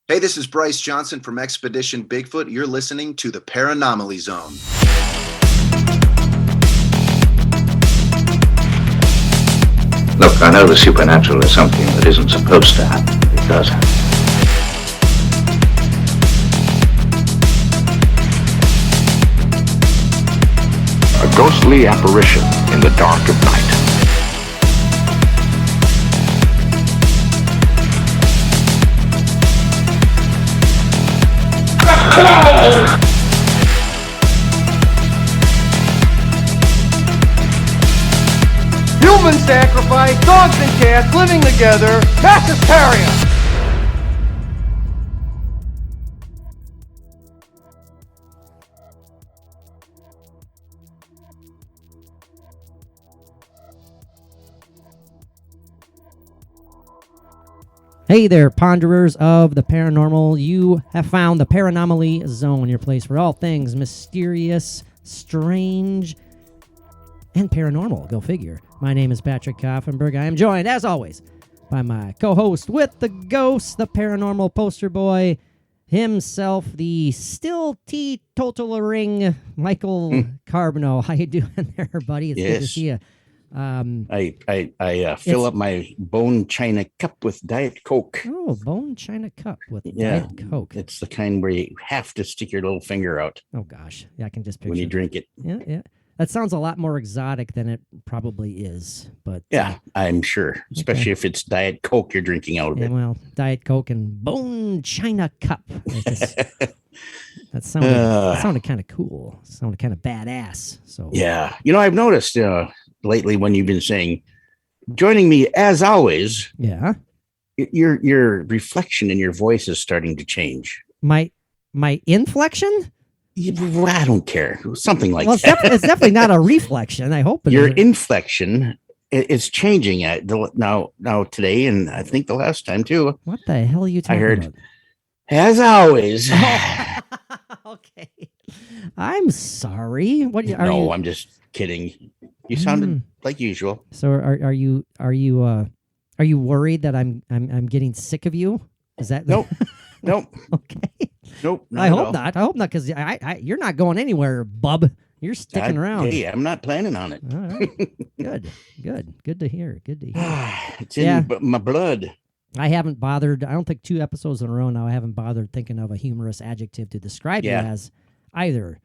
Hey, this is Bryce Johnson from Expedition Bigfoot. You're listening to the Paranormal Zone. Look, I know the supernatural is something that isn't supposed to happen, but it does happen. A ghostly apparition in the dark of night. Human sacrifice, dogs and cats living together, mass hysteria. Hey there, ponderers of the paranormal. You have found the Paranormal Zone, your place for all things mysterious, strange, and paranormal. Go figure. My name is Patrick Koffenberg. I am joined, as always, by my co-host with the ghost, the paranormal poster boy himself, the still teetotalaring Michael Carbino. How you doing there, buddy? It's good to see you. I fill up my bone china cup with Diet Coke. Oh, bone china cup with Diet Coke. It's the kind where you have to stick your little finger out. Oh gosh, yeah, I can just picture when you drink it. Yeah. That sounds a lot more exotic than it probably is, but yeah, I'm sure, especially if it's Diet Coke you're drinking out of it. Well, Diet Coke and bone china cup. That sounded kind of cool. Sounded kind of badass. So yeah, I've noticed lately when you've been saying, joining me as always. Yeah, your reflection in your voice is starting to change. My inflection. I don't care. Something like that. It's definitely not a reflection. I hope your inflection is changing now today, and I think the last time too. What the hell are you talking about? As always. Okay. I'm sorry. What are you? No, I'm just kidding. You sounded like usual. So are you worried that I'm getting sick of you? Is that nope? Okay. Nope. I hope not. I hope not, because you're not going anywhere, bub. You're sticking around. Hey, I'm not planning on it. All right. Good to hear. It's in my blood. I haven't bothered. I don't think 2 episodes in a row now. I haven't bothered thinking of a humorous adjective to describe you as either.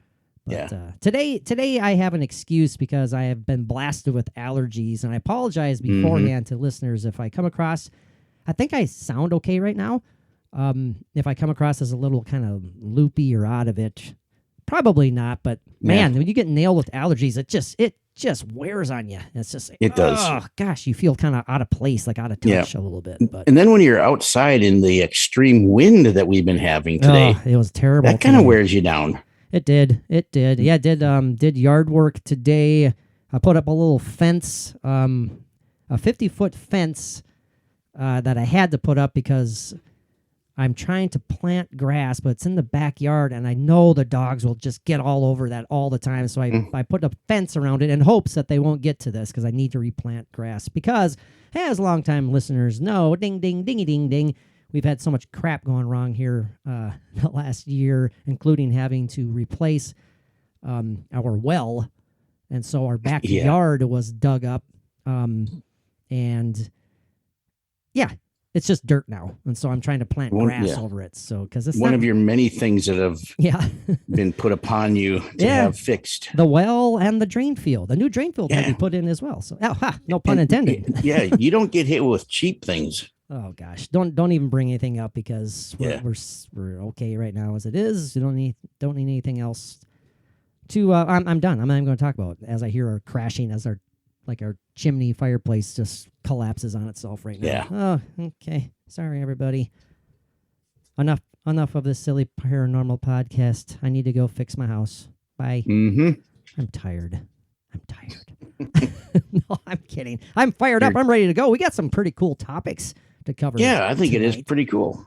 But today I have an excuse because I have been blasted with allergies, and I apologize beforehand to listeners if I come across. I think I sound okay right now. If I come across as a little kind of loopy or out of it, probably not. But man, when you get nailed with allergies, it just wears on you. It's just it does. Oh gosh, you feel kind of out of place, like out of touch a little bit. But and then when you're outside in the extreme wind that we've been having today, it was terrible. That kind of wears you down. It did. Yeah, did yard work today. I put up a little fence, a 50-foot fence that I had to put up because I'm trying to plant grass, but it's in the backyard, and I know the dogs will just get all over that all the time. So I put a fence around it in hopes that they won't get to this because I need to replant grass. Because, as longtime listeners know, ding, ding, dingy, ding, ding, we've had so much crap going wrong here the last year, including having to replace our well. And so our backyard was dug up. It's just dirt now, and so I'm trying to plant grass over it. So, because it's one of your many things that have been put upon you to have fixed, the well and the drain field. The new drain field can be put in as well. So, no pun intended. You don't get hit with cheap things. Oh gosh, don't even bring anything up because we're okay right now as it is. You don't need anything else. I'm done. I'm not even going to talk about it as I hear our crashing as our chimney fireplace just collapses on itself right now. Yeah. Oh, okay. Sorry, everybody. Enough of this silly paranormal podcast. I need to go fix my house. Bye. Mm-hmm. I'm tired. No, I'm kidding. I'm fired up. I'm ready to go. We got some pretty cool topics to cover. Yeah, I think it is pretty cool.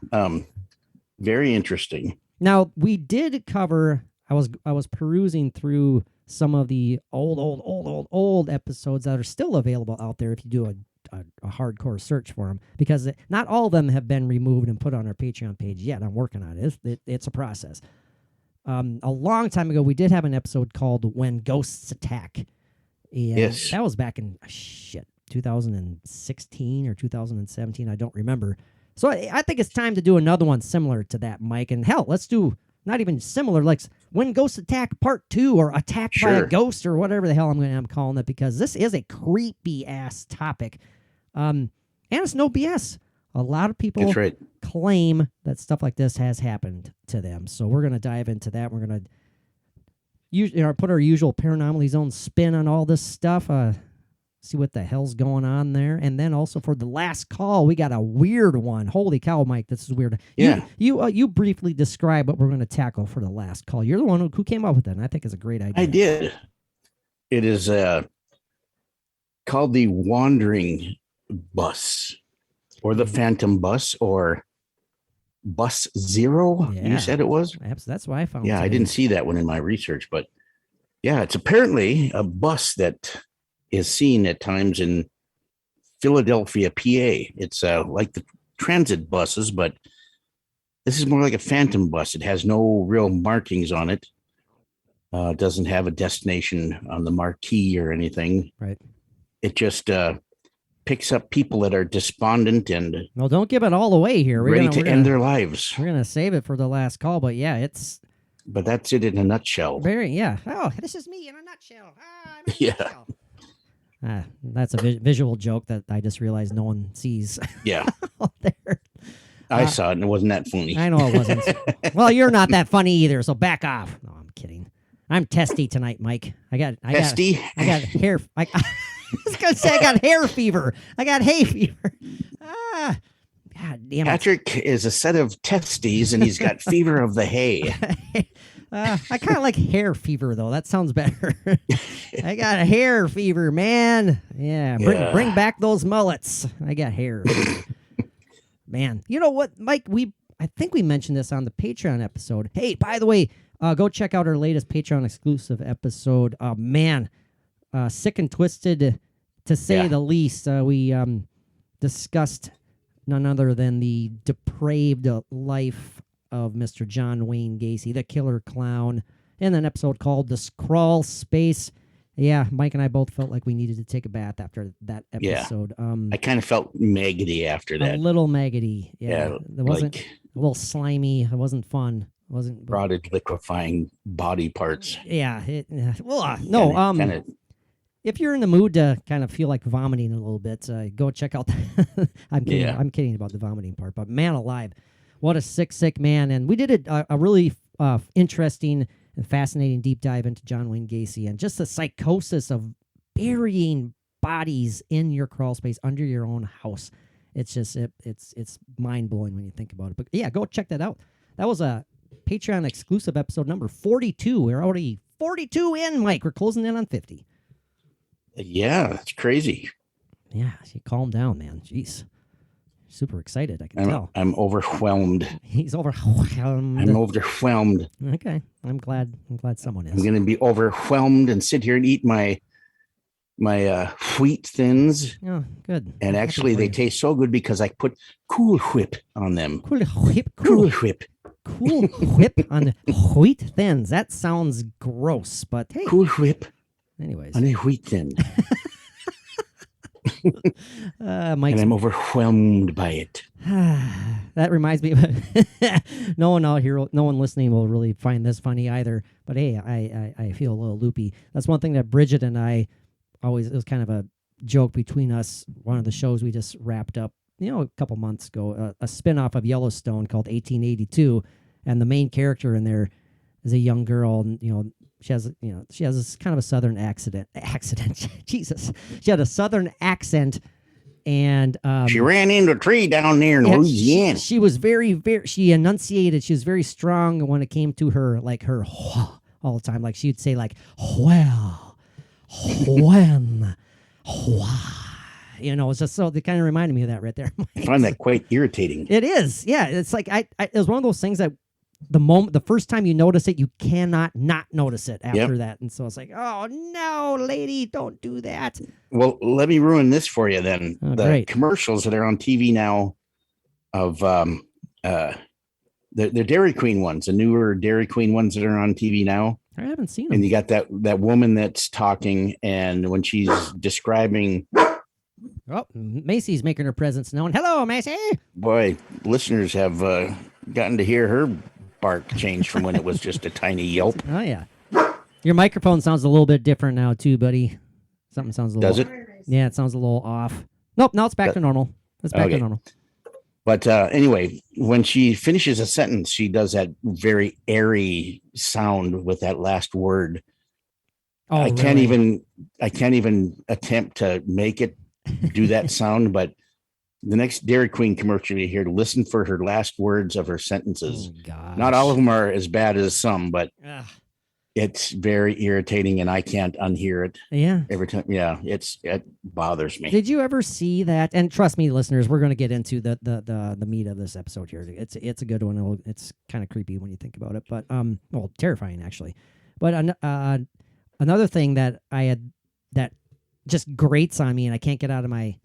Very interesting. Now, we did cover, I was perusing through some of the old episodes that are still available out there if you do a a hardcore search for them, because not all of them have been removed and put on our Patreon page yet. I'm working on it. It's a process. A long time ago, we did have an episode called When Ghosts Attack. And Yes. that was back in 2016 or 2017. I don't remember. So I think it's time to do another one similar to that, Mike. And hell, let's do not even similar, like When Ghosts Attack Part 2 or Attacked by a Ghost or whatever the hell I'm calling it, because this is a creepy ass topic. And it's no BS. A lot of people claim that stuff like this has happened to them. So we're going to dive into that. We're going to put our usual Paranormal Zone spin on all this stuff. See what the hell's going on there. And then also for the last call, we got a weird one. Holy cow, Mike, this is weird. Yeah. You briefly describe what we're going to tackle for the last call. You're the one who came up with it, and I think it's a great idea. I did. It is called the Wandering Bus, or the Phantom Bus, or Bus Zero. Yeah. You said it was? That's why I found. Yeah, I didn't see that one in my research, but yeah, it's apparently a bus that is seen at times in Philadelphia, PA. It's like the transit buses, but this is more like a phantom bus. It has no real markings on it. Doesn't have a destination on the marquee or anything. Right. It just picks up people that are despondent and well, don't give it all away here. We're ready gonna, to end their lives. We're gonna save it for the last call, but yeah, it's. But that's it in a nutshell. Very yeah. Oh, this is me in a nutshell. Yeah. Nutshell. That's a visual joke that I just realized no one sees. Yeah. out there. I saw it and it wasn't that funny. I know it wasn't. Well, you're not that funny either, so back off. No, I'm kidding. I'm testy tonight, Mike. I got hair. I was gonna say I got hair fever. I got hay fever. God damn it. Patrick is a set of testes and he's got fever of the hay. I kind of like hair fever though. That sounds better. I got a hair fever, man. Yeah, bring back those mullets. I got hair fever. Man, you know what, Mike? I think we mentioned this on the Patreon episode. Hey, by the way, go check out our latest Patreon exclusive episode. Man, sick and twisted, to say the least. We discussed none other than the depraved life of Mr. John Wayne Gacy, the killer clown, in an episode called The Crawl Space. Yeah, Mike and I both felt like we needed to take a bath after that episode. Yeah. I kind of felt maggoty after that. A little maggoty. Yeah. It wasn't like a little slimy. It wasn't fun. It wasn't rotted, liquefying body parts. Yeah. Kinda, if you're in the mood to kind of feel like vomiting a little bit, go check out. I'm kidding. I'm kidding about the vomiting part, but man alive, what a sick man! And we did a really interesting and fascinating deep dive into John Wayne Gacy and just the psychosis of burying bodies in your crawl space under your own house. It's just it's mind blowing when you think about it. But yeah, go check that out. That was a Patreon exclusive episode number 42. We're already 42 in, Mike. We're closing in on 50. Yeah, it's crazy. Yeah, you calm down, man. Jeez. Super excited, I can tell. I'm overwhelmed. He's overwhelmed. I'm overwhelmed. Okay. I'm glad someone is. I'm going to be overwhelmed and sit here and eat my wheat thins. Oh, good. And actually, they taste so good because I put Cool Whip on them. Cool Whip. Cool Whip. Cool Whip on wheat thins. That sounds gross, but hey. Cool Whip. Anyways. On a wheat thin. Mike, and I'm overwhelmed by it. That reminds me of no one out here, no one listening will really find this funny either. But hey, I feel a little loopy. That's one thing that Bridget and I always, it was kind of a joke between us. One of the shows we just wrapped up, a couple months ago, a spinoff of Yellowstone called 1882, and the main character in there is a young girl, and she has this kind of a southern accent. Jesus. She had a southern accent, and she ran into a tree down there in Louisiana. She was very, she enunciated. She was very strong when it came to her, like her all the time. Like she'd say like, well, when, why. It's just so, they kind of reminded me of that right there. I find that quite irritating. It is. Yeah. It's like, it was one of those things that the first time you notice it, you cannot not notice it after that. And so it's like, oh no, lady, don't do that. Well, let me ruin this for you then. Oh, the great. commercials that are on TV now of the Dairy Queen ones, the newer Dairy Queen ones that are on TV now. I haven't seen them. And you got that woman that's talking, and when she's describing, Oh, Macy's making her presence known. Hello, Macy. boy, listeners have gotten to hear her bark change from when it was just a tiny yelp. Oh yeah. Your microphone sounds a little bit different now too, buddy. Something sounds a little. Does it? Yeah, it sounds a little off. Nope, now it's back to normal. It's back to normal. But anyway, when she finishes a sentence, she does that very airy sound with that last word. Oh, I can't even attempt to make it do that sound, but the next Dairy Queen commercial you hear, listen for her last words of her sentences. Oh, not all of them are as bad as some, but Ugh. it's very irritating and I can't unhear it. Yeah. Every time. Yeah. It bothers me. Did you ever see that? And trust me, listeners, we're going to get into the meat of this episode here. It's a good one. It's kind of creepy when you think about it, but well, terrifying actually. But another thing that I had that just grates on me, and I can't get out of my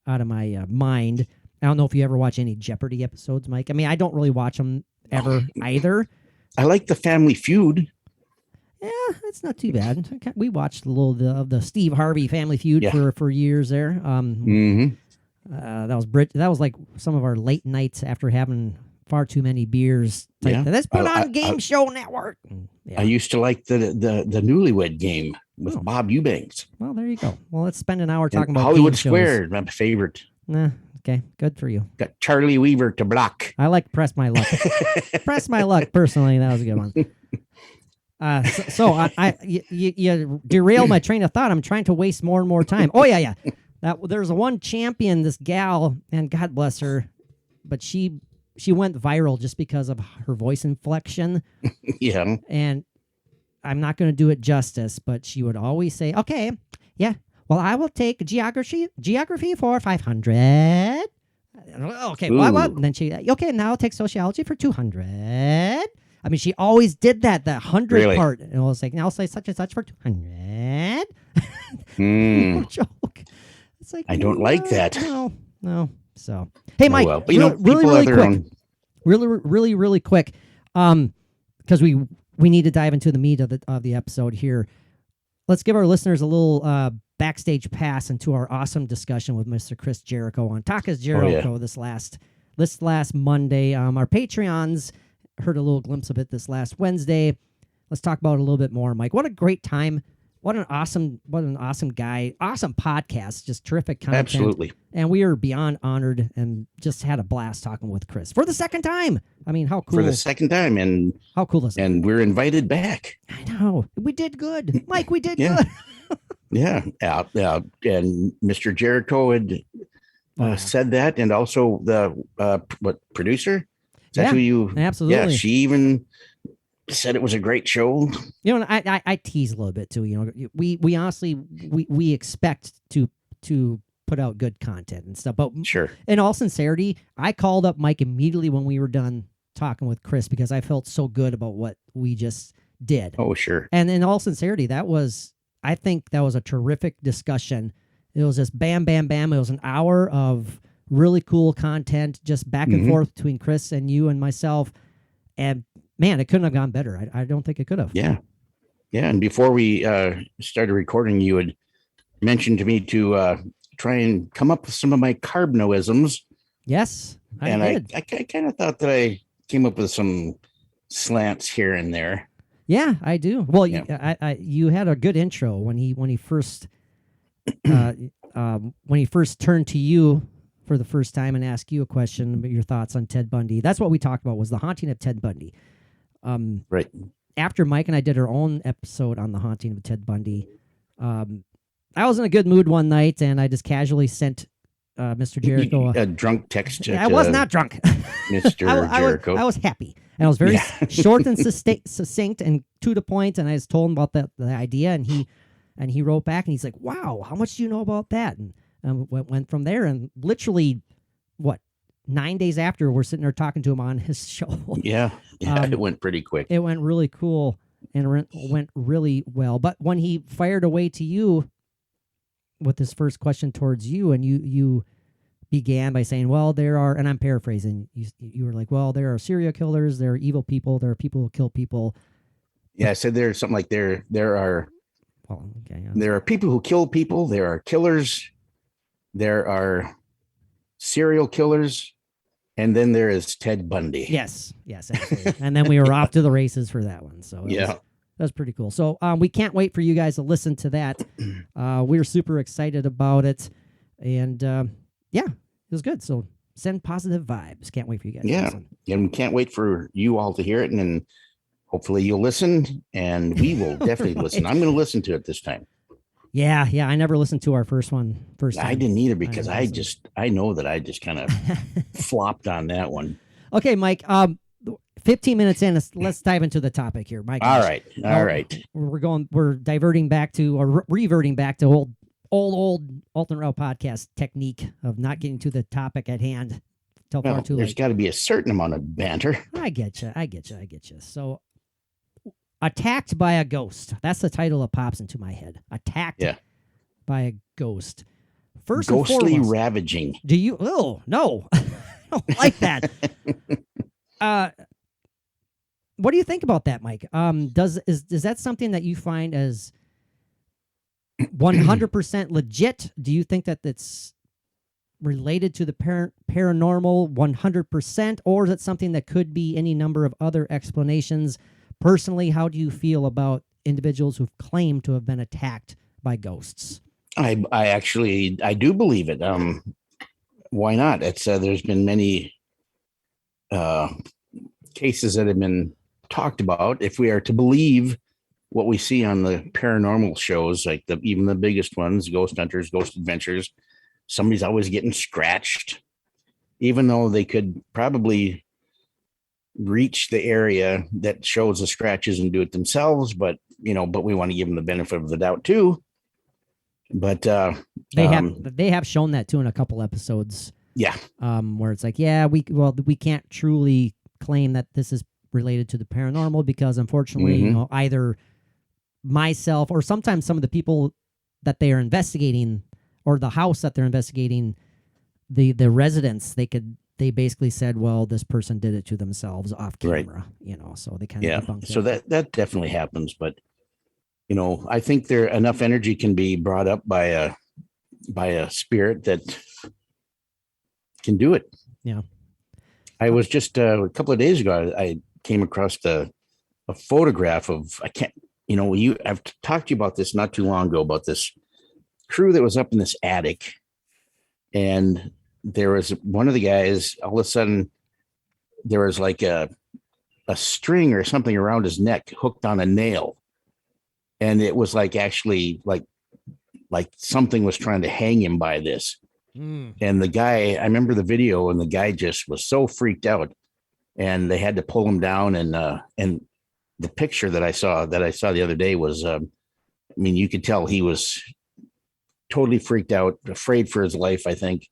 mind. I don't know if you ever watch any Jeopardy episodes, Mike. I mean, I don't really watch them ever either. I like the Family Feud. Yeah, it's not too bad. We watched a little of the Steve Harvey Family Feud for years there. That was like some of our late nights after having far too many beers. Let's put on Game Show Network. Yeah. I used to like the Newlywed Game with Bob Eubanks. Well, there you go. Well, let's spend an hour talking about Hollywood game Square, shows. my favorite. Nah, okay, good for you. Got Charlie Weaver to block. I like Press My Luck. Press My Luck, personally, that was a good one. You derailed my train of thought. I'm trying to waste more and more time. Oh, yeah. There's one champion, this gal, and God bless her, but she went viral just because of her voice inflection. Yeah. And I'm not going to do it justice, but she would always say, okay, yeah, well, I will take geography for 500. Okay, what? And then okay, now I'll take sociology for 200. I mean, she always did that, the 100 part. And I was like, now I'll say such and such for 200. No joke. It's like, I don't like that. No. So, hey, Mike, well. But, really quick. Really quick. Because we need to dive into the meat of the episode here. Let's give our listeners a little backstage pass into our awesome discussion with Mr. Chris Jericho on Taka's Jericho this last Monday. Our Patreons heard a little glimpse of it this last Wednesday. Let's talk about it a little bit more, Mike. What a great time. What an awesome guy. Awesome podcast. Just terrific content. Absolutely. And we are beyond honored and just had a blast talking with Chris for the second time. I mean, how cool. For the second time. And how cool is it? And we're invited back. I know. We did good. Mike, we did good. Yeah. And Mr. Jericho had said that. And also the producer? Is that who you? Absolutely. Yeah, she even said it was a great show. I tease a little bit too. We honestly we expect to put out good content and stuff. But sure, in all sincerity, I called up Mike immediately when we were done talking with Chris because I felt so good about what we just did. Oh, sure. And in all sincerity, I think that was a terrific discussion. It was just bam, bam, bam. It was an hour of really cool content, just back and forth between Chris and you and myself. And man, it couldn't have gone better. I don't think it could have. Yeah. Yeah. And before we started recording, you had mentioned to me to try and come up with some of my carbnoisms. Yes, I did. I kind of thought that I came up with some slants here and there. Yeah, I do. Well, you had a good intro when he first turned to you for the first time and asked you a question about your thoughts on Ted Bundy. That's what we talked about, was the haunting of Ted Bundy. Right. After Mike and I did our own episode on the haunting of Ted Bundy, I was in a good mood one night, and I just casually sent Mr. Jericho a drunk text. I was not drunk. Mr. Jericho. I was happy. And I was very short and succinct and to the point, and I just told him about the idea, and he wrote back, and he's like, wow, how much do you know about that? And went from there, and literally, 9 days after, we're sitting there talking to him on his show. Yeah. It went pretty quick. It went really cool and went really well. But when he fired away to you with his first question towards you, and you began by saying, well, there are, and I'm paraphrasing, you were like, well, there are serial killers, there are evil people, there are people who kill people. Yeah, I said there's something like there are Yeah. There are people who kill people, there are killers, there are serial killers, and then there is Ted Bundy. Yes, absolutely. And then we were off to the races for that one. So that's pretty cool. So we can't wait for you guys to listen to that. We're super excited about it. And it was good. So send positive vibes. Can't wait for you guys to listen. And we can't wait for you all to hear it. And then hopefully you'll listen, and we will definitely listen. I'm going to listen to it this time. Yeah. I never listened to our first one. I didn't either, because I know that I just kind of flopped on that one. Okay, Mike. 15 minutes in, let's dive into the topic here, Mike. All right. We're diverting back to, or reverting back to old alternate route podcast technique of not getting to the topic at hand till far too late. There's got to be a certain amount of banter. I get you. So, attacked by a ghost. That's the title that pops into my head. Attacked by a ghost. First and ghostly foremost, ravaging. Do you? Oh no, I don't like that. What do you think about that, Mike? Is that something that you find as 100% legit? Do you think that that's related to the paranormal 100%, or is it something that could be any number of other explanations? Personally, how do you feel about individuals who've claimed to have been attacked by ghosts? I do believe it. Why not? It's there's been many cases that have been talked about. If we are to believe what we see on the paranormal shows, like even the biggest ones, Ghost Hunters, Ghost Adventures, somebody's always getting scratched, even though they could probably reach the area that shows the scratches and do it themselves. But we want to give them the benefit of the doubt too. But they have shown that too in a couple episodes. Yeah. Where it's like, we can't truly claim that this is related to the paranormal because unfortunately, either myself or sometimes some of the people that they are investigating or the house that they're investigating, the residents, they basically said, well, this person did it to themselves off camera, so they kind of debunked so that definitely happens. But I think there enough energy can be brought up by a spirit that can do it. Yeah. I was just a couple of days ago, I came across a photograph of, I've talked to you about this not too long ago, about this crew that was up in this attic, and there was one of the guys, all of a sudden there was like a string or something around his neck hooked on a nail. And it was like actually like something was trying to hang him by this. And the guy, I remember the video, and the guy just was so freaked out, and they had to pull him down. And the picture that I saw the other day was, you could tell he was totally freaked out, afraid for his life, I think.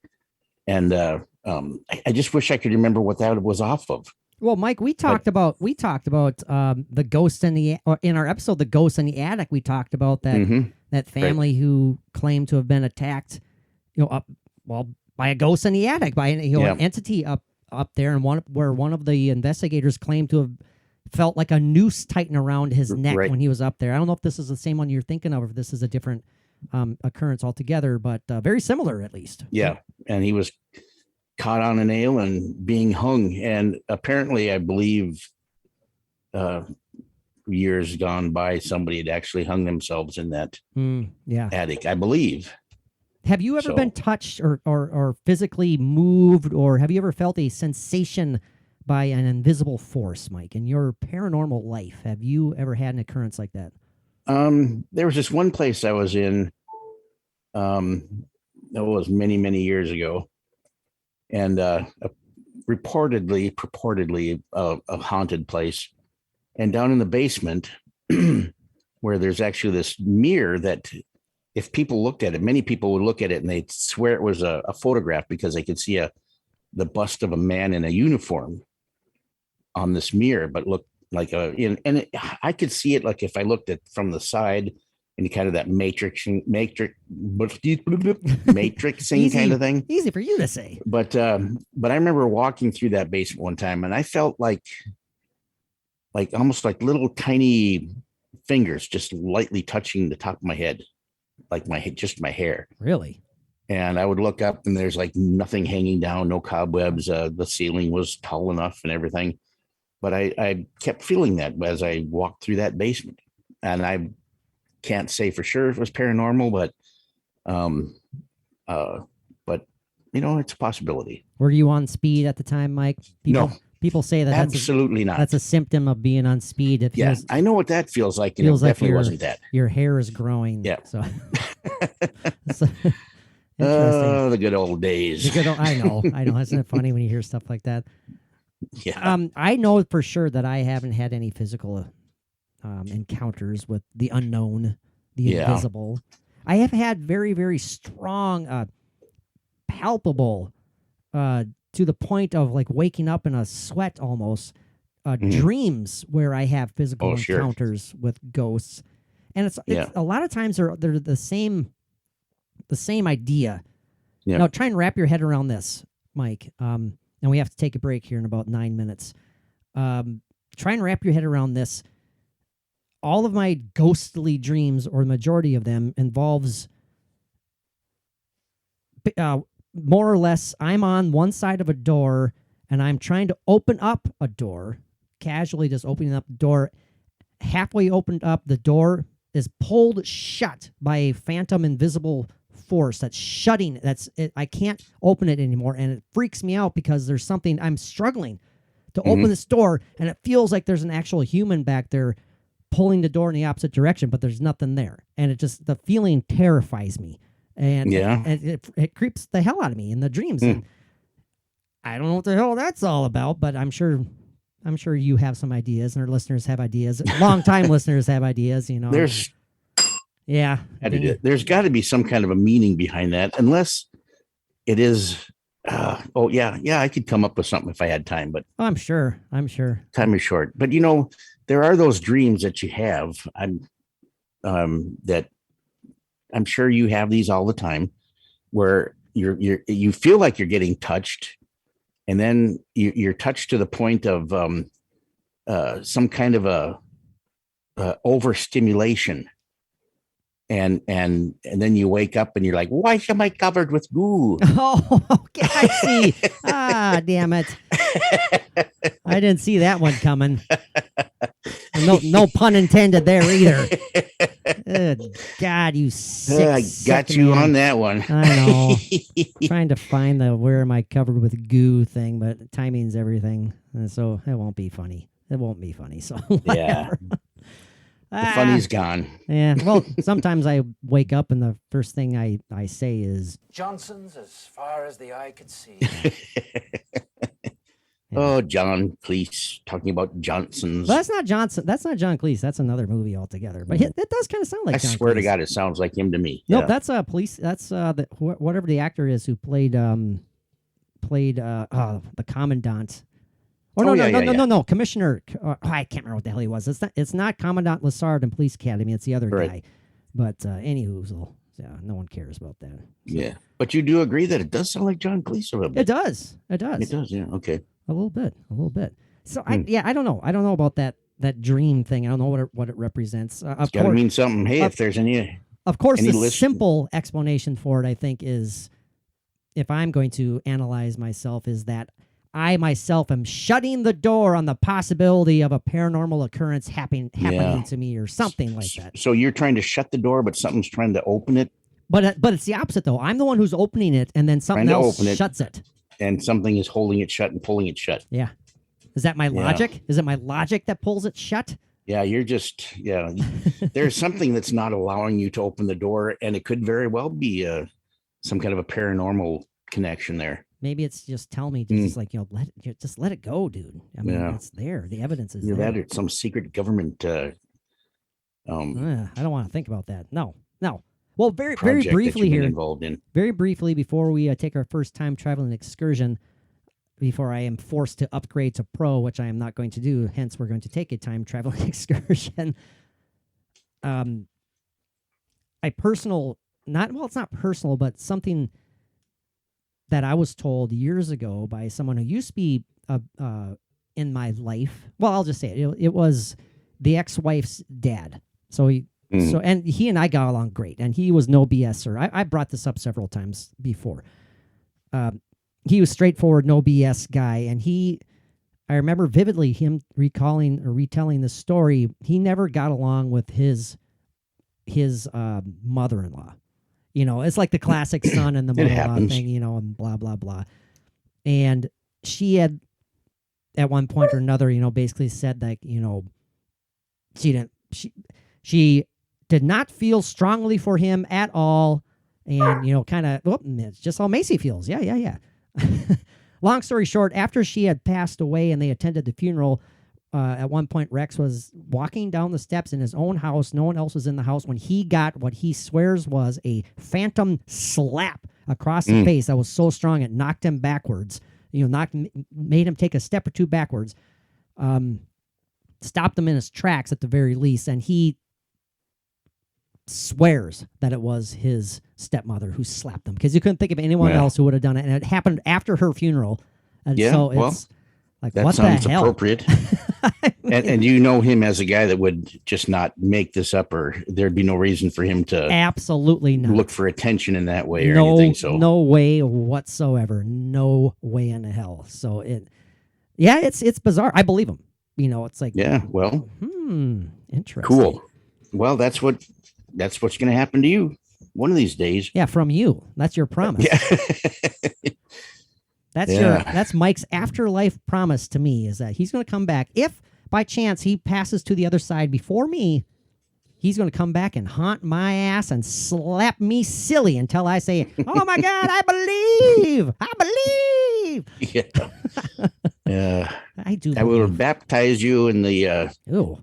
And I just wish I could remember what that was off of. Well, Mike, we talked about the ghost in our episode, the ghost in the attic. We talked about that that family who claimed to have been attacked, by a ghost in the attic, by an entity up there, and where one of the investigators claimed to have felt like a noose tighten around his neck when he was up there. I don't know if this is the same one you're thinking of, or if this is a different occurrence altogether, but very similar at least. Yeah, and he was caught on a nail and being hung, and apparently, I believe, years gone by, somebody had actually hung themselves in that attic, I believe. Have you ever been touched or physically moved, or have you ever felt a sensation by an invisible force, Mike, in your paranormal life? Have you ever had an occurrence like that? There was this one place I was in, that was many, many years ago, and purportedly a haunted place. And down in the basement, where there's actually this mirror that, if people looked at it, many people would look at it and they'd swear it was a photograph, because they could see the bust of a man in a uniform on this mirror, but looked like I could see it like if I looked at from the side and kind of that matrixing kind of thing. Easy for you to say. But I remember walking through that basement one time and I felt like almost like little tiny fingers just lightly touching the top of my head, like just my hair. Really? And I would look up and there's like nothing hanging down, no cobwebs. The ceiling was tall enough and everything. But I kept feeling that as I walked through that basement. And I can't say for sure if it was paranormal, but it's a possibility. Were you on speed at the time, Mike? No. People say that absolutely not. That's a symptom of being on speed. It feels, I know what that feels like. And feels it like definitely wasn't that. Your hair is growing. Yeah. So, the good old days. I know. Isn't it funny when you hear stuff like that? Yeah. I know for sure that I haven't had any physical encounters with the unknown, the invisible. I have had very, very strong, palpable, to the point of like waking up in a sweat almost, dreams where I have physical encounters with ghosts. And it's a lot of times they're the same idea. Yeah. Now try and wrap your head around this, Mike. And we have to take a break here in about 9 minutes. Try and wrap your head around this. All of my ghostly dreams, or the majority of them, involves more or less I'm on one side of a door and I'm trying to open up a door, casually just opening up the door. Halfway opened up, the door is pulled shut by a phantom invisible force that's shutting. I can't open it anymore, and it freaks me out because there's something I'm struggling to open this door, and it feels like there's an actual human back there pulling the door in the opposite direction, but there's nothing there, and the feeling terrifies me, and it creeps the hell out of me in the dreams. And I don't know what the hell that's all about, but I'm sure you have some ideas, and our listeners have ideas. Long-time listeners have ideas. There's got to be some kind of a meaning behind that, unless it is. I could come up with something if I had time, but I'm sure time is short. But there are those dreams that you have. That I'm sure you have these all the time, where you feel like you're getting touched, and then you're touched to the point of some kind of a overstimulation. And then you wake up and you're like, why am I covered with goo? Oh, okay, I see. Damn it. I didn't see that one coming. No pun intended there either. God, you sick, I got you man. On that one. I know. Trying to find the where am I covered with goo thing, but timing's everything. And so it won't be funny. So yeah. The funny's gone. Yeah. Well, sometimes I wake up and the first thing I say is Johnson's as far as the eye could see. Oh, John Cleese talking about Johnson's. Well, that's not Johnson. That's not John Cleese. That's another movie altogether. But that does kind of sound like. I John swear Cleese. to God, it sounds like him to me. Nope, Yeah. that's police. That's whatever the actor is who played the commandant. Or no, Commissioner. I can't remember what the hell he was. It's not Commandant Lassard in Police Academy. It's the other guy. But anywho, no one cares about that. So. Yeah, but you do agree that it does sound like John Cleese a little bit. It does. It does. Yeah. Okay. A little bit. So I don't know. I don't know about that dream thing. I don't know what it represents. It's got to mean something. Hey, if there's any. Of course, the simple explanation for it, I think, is if I'm going to analyze myself, is that I myself am shutting the door on the possibility of a paranormal occurrence happening to me or something like that. So you're trying to shut the door, but something's trying to open it? But it's the opposite, though. I'm the one who's opening it, and then something else shuts it. And something is holding it shut and pulling it shut. Yeah. Is that my logic? Is it my logic that pulls it shut? Yeah, there's something that's not allowing you to open the door, and it could very well be some kind of a paranormal connection there. Maybe it's just tell me, just like, just let it go, dude. I mean, it's there. The evidence is there. That or some secret government. I don't want to think about that. No. Well, very briefly here. Involved in. Very briefly before we take our first time traveling excursion, before I am forced to upgrade to pro, which I am not going to do. Hence, we're going to take a time traveling excursion. It's not personal, but something that I was told years ago by someone who used to be in my life. Well, I'll just say it. It was the ex-wife's dad. So he and I got along great, and he was no BSer. I brought this up several times before. He was straightforward, no BS guy, and I remember vividly him recalling or retelling the story. He never got along with his mother-in-law. It's like the classic son and the mother-in-law thing, and blah, blah, blah. And she had, at one point or another, basically said that, she did not feel strongly for him at all. And, kind of, it's just how Macy feels. Yeah. Long story short, after she had passed away and they attended the funeral, at one point, Rex was walking down the steps in his own house. No one else was in the house when he got what he swears was a phantom slap across the face that was so strong it knocked him backwards. Made him take a step or two backwards. Stopped him in his tracks at the very least, and he swears that it was his stepmother who slapped him because you couldn't think of anyone else who would have done it, and it happened after her funeral. And so it's like, that what sounds the hell? Appropriate. And you know him as a guy that would just not make this up, or there'd be no reason for him to absolutely not look for attention in that way or anything. So no way whatsoever. No way in hell. So it's bizarre. I believe him. It's like, interesting. Cool. Well, that's what's going to happen to you one of these days. Yeah, from you. That's your promise. Yeah. That's Mike's afterlife promise to me, is that he's going to come back. If by chance he passes to the other side before me, he's going to come back and haunt my ass and slap me silly until I say, "Oh my God, I believe." Yeah. I do. I will baptize you in the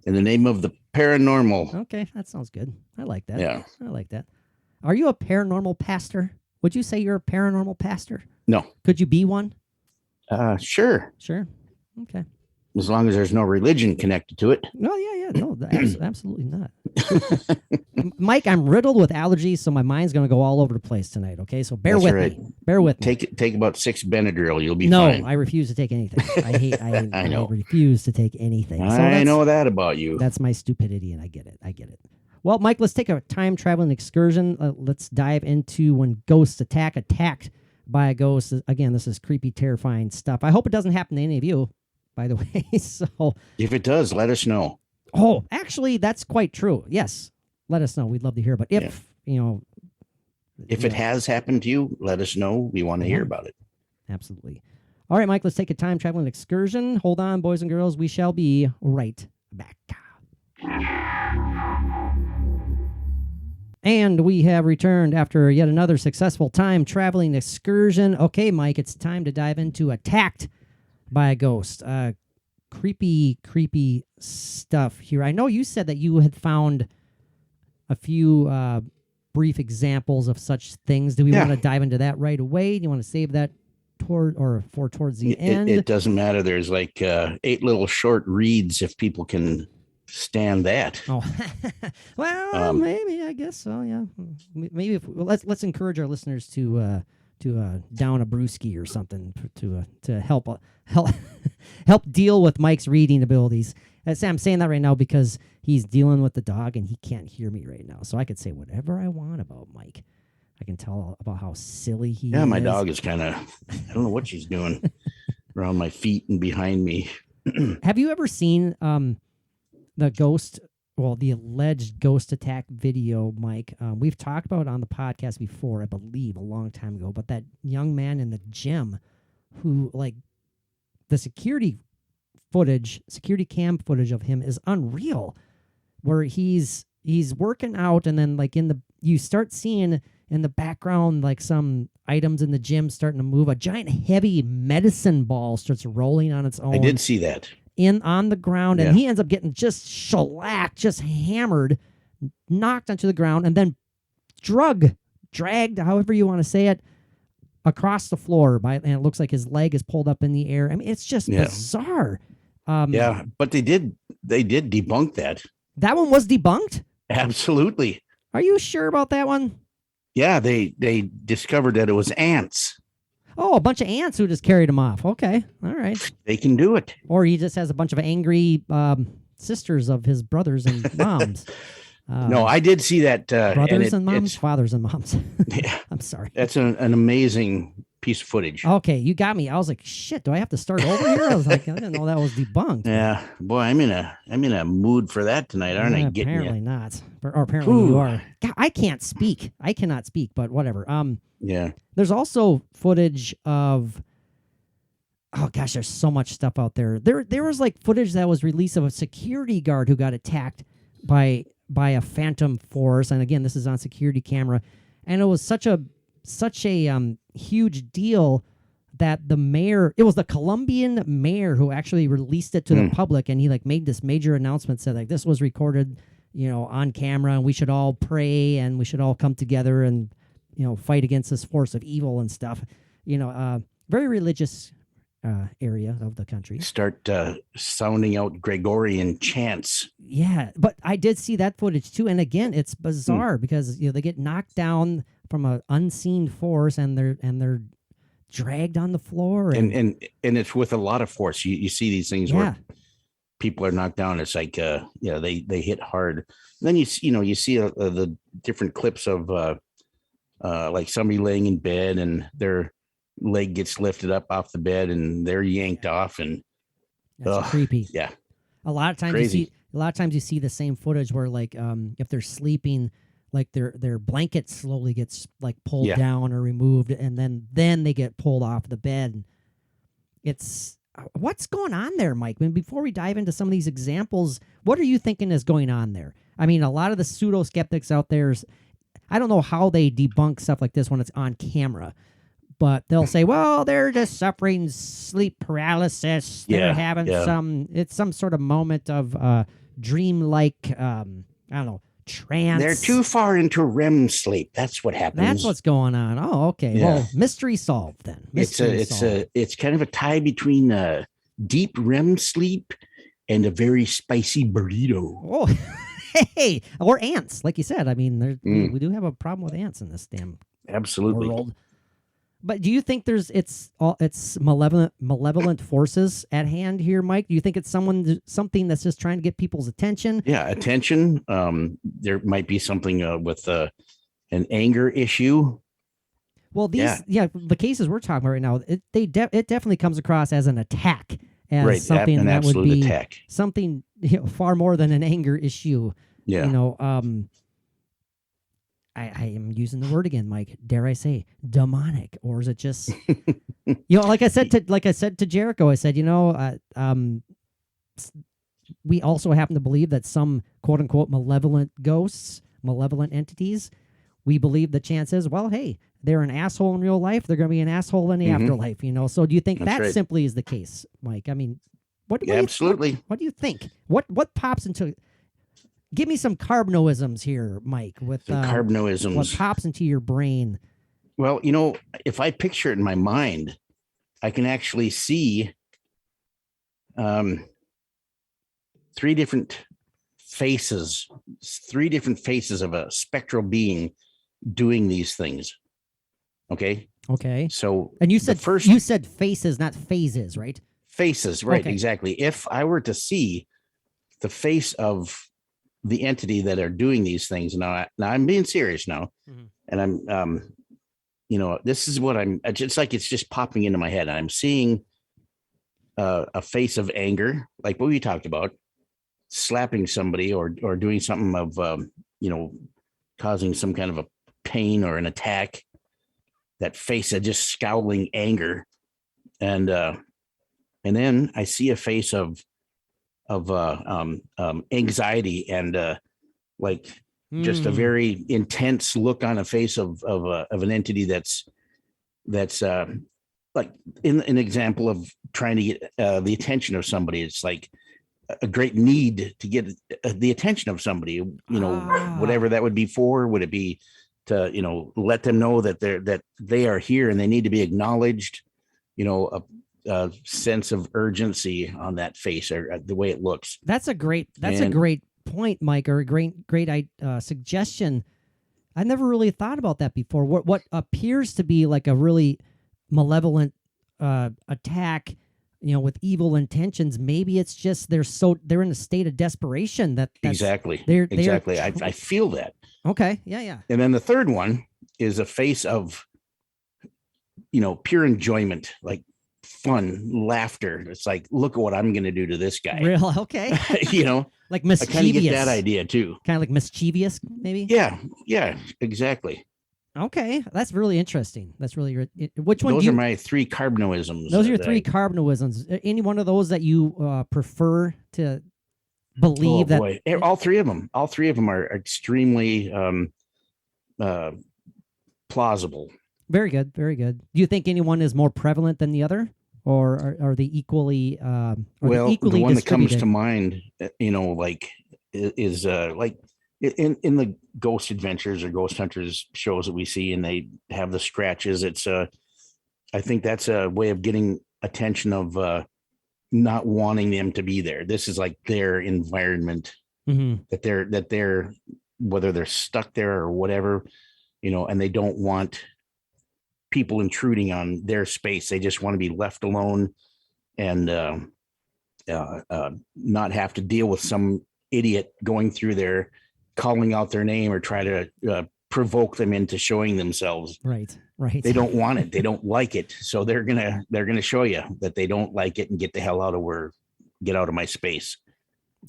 name of the paranormal. Okay, that sounds good. I like that. Yeah. I like that. Are you a paranormal pastor? Would you say you're a paranormal pastor? No. Could you be one? Sure. Sure. Okay. As long as there's no religion connected to it. No, yeah. No, absolutely not. Mike, I'm riddled with allergies, so my mind's going to go all over the place tonight, okay? So bear with me. Bear with me. Take about 6 Benadryl. You'll be fine. No, I refuse to take anything. I know. I refuse to take anything. So I know that about you. That's my stupidity, and I get it. Well, Mike, let's take a time-traveling excursion. Let's dive into when ghosts attacked by a ghost. Again, this is creepy, terrifying stuff. I hope it doesn't happen to any of you, by the way. So, if it does, let us know. Oh, actually, that's quite true. Yes, let us know. We'd love to hear. But if it has happened to you, let us know. We want to hear about it. Absolutely. All right, Mike, let's take a time-traveling excursion. Hold on, boys and girls. We shall be right back. And we have returned after yet another successful time-traveling excursion. Okay, Mike, it's time to dive into Attacked by a Ghost. Creepy stuff here. I know you said that you had found a few brief examples of such things. Do we want to dive into that right away? Do you want to save that towards the end? It doesn't matter. There's like 8 little short reads if people can stand that. Oh, well, maybe, I guess so. Yeah, maybe let's encourage our listeners to down a brewski or something to help deal with Mike's reading abilities. I'm saying that right now because he's dealing with the dog and he can't hear me right now. So I could say whatever I want about Mike. I can tell about how silly he is. Yeah, my dog is kind of, I don't know what she's doing around my feet and behind me. Have you ever seen the alleged ghost attack video, Mike? We've talked about it on the podcast before, I believe, a long time ago, but that young man in the gym who, like, the security cam footage of him is unreal, where he's working out and then like you start seeing in the background like some items in the gym starting to move. A giant heavy medicine ball starts rolling on its own. I did see that. On the ground, and he ends up getting just shellacked, just hammered, knocked onto the ground, and then dragged, however you want to say it, across the floor and it looks like his leg is pulled up in the air. I mean, it's just bizarre. Yeah, but they did debunk that. That one was debunked? Absolutely. Are you sure about that one? Yeah, they discovered that it was ants. Oh, a bunch of ants who just carried him off. Okay. All right. They can do it. Or he just has a bunch of angry sisters of his brothers and moms. No, I did see that. Brothers and moms? Fathers and moms. Yeah. I'm sorry. That's an amazing piece of footage. Okay, you got me. I was like, shit, do I have to start over here? I was like, I didn't know that was debunked. Yeah. Boy, I'm in a mood for that tonight, aren't I? Getting apparently you? Not. Or apparently you are. God, I can't speak. I cannot speak, but whatever. Yeah. There's also footage of, oh gosh, there's so much stuff out there. There was like footage that was released of a security guard who got attacked by a phantom force, and again, this is on security camera, and it was such a huge deal that the mayor, it was the Colombian mayor who actually released it to the public, and he like made this major announcement, said like this was recorded, on camera, and we should all pray and we should all come together and fight against this force of evil and stuff. Very religious area of the country. Start sounding out Gregorian chants. Yeah, but I did see that footage too, and again, it's bizarre because they get knocked down from an unseen force, and they're dragged on the floor, and it's with a lot of force. You see these things where people are knocked down. It's like they hit hard. And then you see the different clips of like somebody laying in bed and their leg gets lifted up off the bed and they're yanked off, and that's creepy. Yeah, a lot of times you see the same footage where like if they're sleeping, like their blanket slowly gets like pulled down or removed, and then they get pulled off the bed. It's what's going on there, Mike? I mean, before we dive into some of these examples, what are you thinking is going on there? I mean, a lot of the pseudo skeptics out there, I don't know how they debunk stuff like this when it's on camera. But they'll say, well, they're just suffering sleep paralysis. They're having some sort of moment of dream-like, I don't know, trance. They're too far into REM sleep. That's what happens. That's what's going on. Oh, okay. Yeah. Well, mystery solved then. It's kind of a tie between deep REM sleep and a very spicy burrito. Oh, hey, or ants, like you said. I mean, we do have a problem with ants in this damn world. But do you think it's malevolent forces at hand here, Mike? Do you think it's something that's just trying to get people's attention? Yeah, attention. There might be something with an anger issue. Well, the cases we're talking about right now, it definitely comes across as an attack, as something that would be attack. Something far more than an anger issue. Yeah. I am using the word again, Mike. Dare I say demonic, or is it just like I said to Jericho? I said, we also happen to believe that some quote unquote malevolent ghosts, malevolent entities, we believe the chance is, well, hey, they're an asshole in real life. They're going to be an asshole in the afterlife. So do you think that simply is the case, Mike? I mean, absolutely. What do you think? What pops into? Give me some carbnoisms here, Mike. With carbnoisms, what pops into your brain? Well, if I picture it in my mind, I can actually see three different faces of a spectral being doing these things. Okay. So, and you said faces, not phases, right? Faces, right? Okay. Exactly. If I were to see the face of the entity that are doing these things, now I'm being serious now, and I'm, this is what it's like. It's just popping into my head. I'm seeing a face of anger, like what we talked about, slapping somebody or doing something of, causing some kind of a pain or an attack. That face of just scowling anger, and then I see a face of anxiety and just a very intense look on a face of an entity that's like in an example of trying to get the attention of somebody. It's like a great need to get the attention of somebody, whatever that would be for. Would it be let them know that they are here and they need to be acknowledged. A sense of urgency on that face or the way it looks. That's a great point, Mike, or a great suggestion. I never really thought about that before. What appears to be like a really malevolent attack, with evil intentions, maybe it's just they're in a state of desperation that's exactly. I feel that. Okay. Yeah. And then the third one is a face of pure enjoyment, like fun, laughter. It's like, look at what I'm going to do to this guy. Real okay. Like mischievous. I kind of get that idea too. Kind of like mischievous, maybe. Yeah, exactly. Okay, that's really interesting. That's really which one? Those are my 3 cardinalisms. Those are your 3 cardinalisms. Any one of those that you prefer to believe that? Boy. All 3 of them. All 3 of them are extremely plausible. Very good. Very good. Do you think anyone is more prevalent than the other, or are they equally? The one that comes to mind, is like in the ghost adventures or ghost hunters shows that we see, and they have the scratches. It's I think that's a way of getting attention of not wanting them to be there. This is like their environment, that they're whether they're stuck there or whatever, and they don't want people intruding on their space. They just want to be left alone and not have to deal with some idiot going through there, calling out their name or try to provoke them into showing themselves. Right. They don't want it. They don't like it. So they're gonna show you that they don't like it and get the hell get out of my space.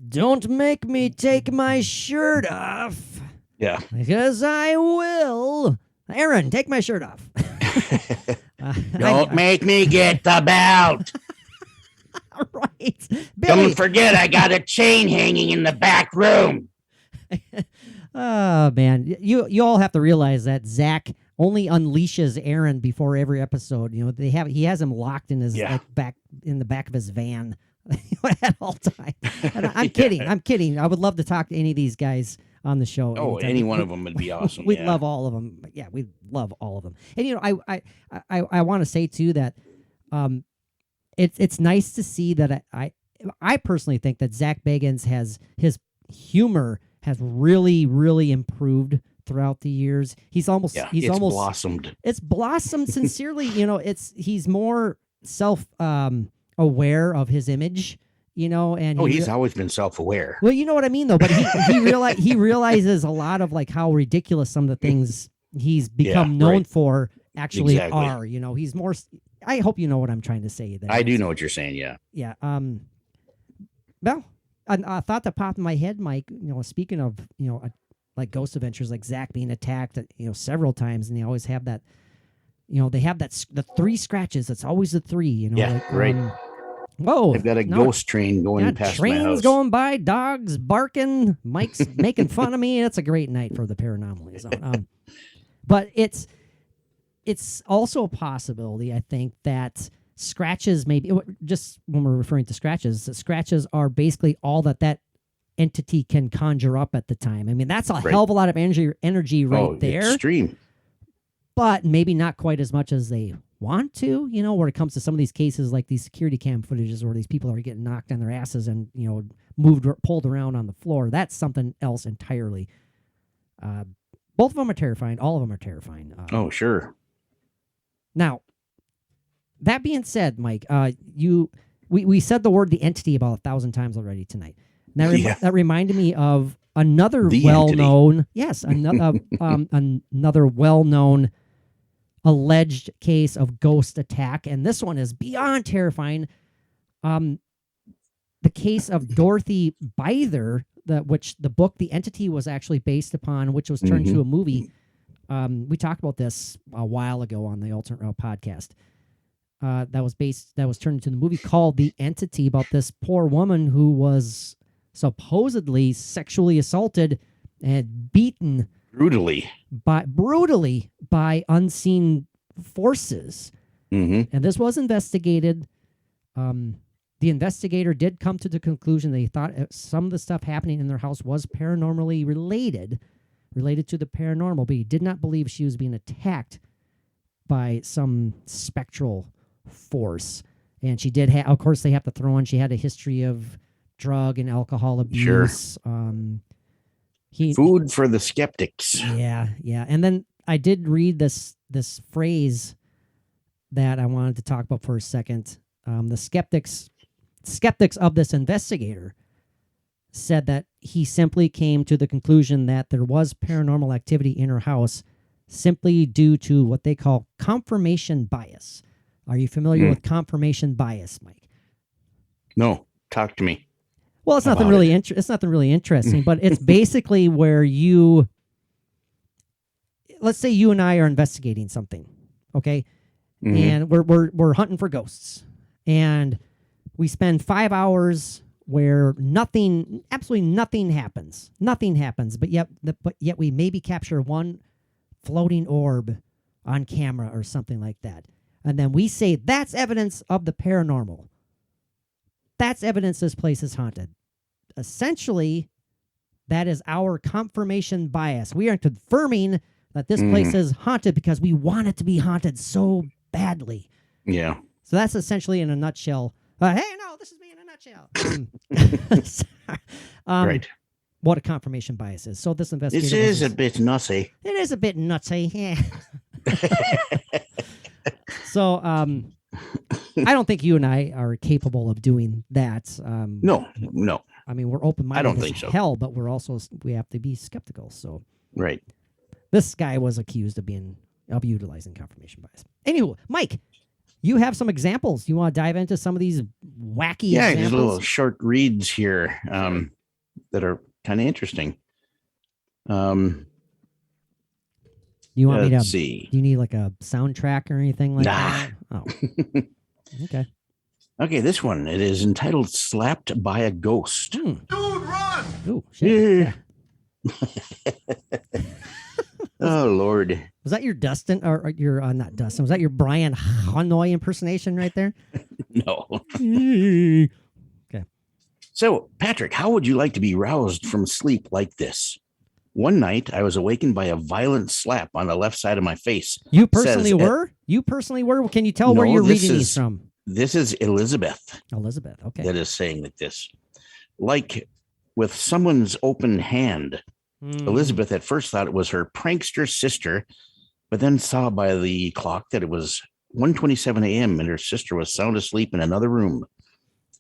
Don't make me take my shirt off. Yeah. Because I will. Aaron, take my shirt off. Don't make me get the belt. Right. Billy. Don't forget, I got a chain hanging in the back room. Oh, man. You all have to realize that Zach only unleashes Aaron before every episode. He has him locked in his back in the back of his van at all times. I'm kidding. I'm kidding. I would love to talk to any of these guys on the show. Oh, anytime. Any one of them would be awesome. We'd love all of them. Yeah, we love all of them. And I want to say too that it's nice to see that I personally think that Zach Bagans his humor has really, really improved throughout the years. He's almost blossomed. It's blossomed sincerely. He's more self aware of his image. And he's always been self-aware. Well, you know what I mean, though. But he realizes a lot of like how ridiculous some of the things he's become known for actually are. He's more. I hope you know what I'm trying to say. I do know what you're saying. Yeah. Yeah. Well, a thought that popped in my head, Mike. Speaking of like ghost adventures, like Zach being attacked, several times, and they always have that. They have the 3 scratches. It's always the 3. Yeah. like, right. Whoa! I've got a ghost train going past my house. Trains going by, dogs barking, Mike's making fun of me. It's a great night for the paranormal zone. But it's also a possibility, I think, that scratches maybe just when we're referring to scratches are basically all that entity can conjure up at the time. I mean, that's a hell of a lot of energy right there. Extreme. But maybe not quite as much as they want to, where it comes to some of these cases like these security cam footages where these people are getting knocked on their asses and, pulled around on the floor. That's something else entirely. Both of them are terrifying. All of them are terrifying. Oh, sure. Now, that being said, Mike, we said the word the entity about 1,000 times already tonight. Now, that reminded me of another well-known, another well-known alleged case of ghost attack, and this one is beyond terrifying. The case of Dorothy Byther, which the book The Entity was actually based upon, which was turned into a movie. We talked about this a while ago on the Alternate Route podcast. That was turned into the movie called The Entity, about this poor woman who was supposedly sexually assaulted and beaten brutally by unseen forces. And this was investigated. The investigator did come to the conclusion they thought some of the stuff happening in their house was paranormally related, related to the paranormal, but he did not believe she was being attacked by some spectral force. And she did have, of course, they have to throw in, she had a history of drug and alcohol abuse. Food for the skeptics. Yeah. And then I did read this phrase that I wanted to talk about for a second. The skeptics of this investigator said that he simply came to the conclusion that there was paranormal activity in her house simply due to what they call confirmation bias. Are you familiar with confirmation bias, Mike? No, talk to me. Well, it's nothing really it's nothing really interesting, but it's basically where let's say you and I are investigating something, okay? And we're hunting for ghosts. And we spend 5 hours where absolutely nothing happens. Nothing happens, but yet we maybe capture one floating orb on camera or something like that. And then we say that's evidence of the paranormal. That's evidence this place is haunted. Essentially, that is our confirmation bias. We are confirming that this place is haunted because we want it to be haunted so badly. Yeah. So that's essentially in a nutshell. Hey, no, this is me in a nutshell. Right. What a confirmation bias is. So this investigator... This is a bit nutty. It is a bit nutsy, yeah. So, I don't think you and I are capable of doing that. No. I mean, we're open-minded I don't think so. hell, but we have to be skeptical. So, right. This guy was accused of utilizing confirmation bias. Anyway, Mike, you have some examples. You want to dive into some of these wacky examples? There's little short reads here that are kind of interesting. You want me to see? Do you need like a soundtrack or anything like that? Oh, okay. Okay, this one. It is entitled "Slapped by a Ghost." Dude, run! Oh, shit. Oh Lord. Was that your Dustin or your not Dustin? Was that your Brian Hanoi impersonation right there? No. Okay. So, Patrick, how would you like to be roused from sleep like this? One night, I was awakened by a violent slap on the left side of my face. You personally were? You personally were? Can you tell where you're reading these from? This is Elizabeth. Elizabeth, okay. That is saying like this. Like with someone's open hand. Elizabeth at first thought it was her prankster sister, but then saw by the clock that it was 1:27 a.m. and her sister was sound asleep in another room.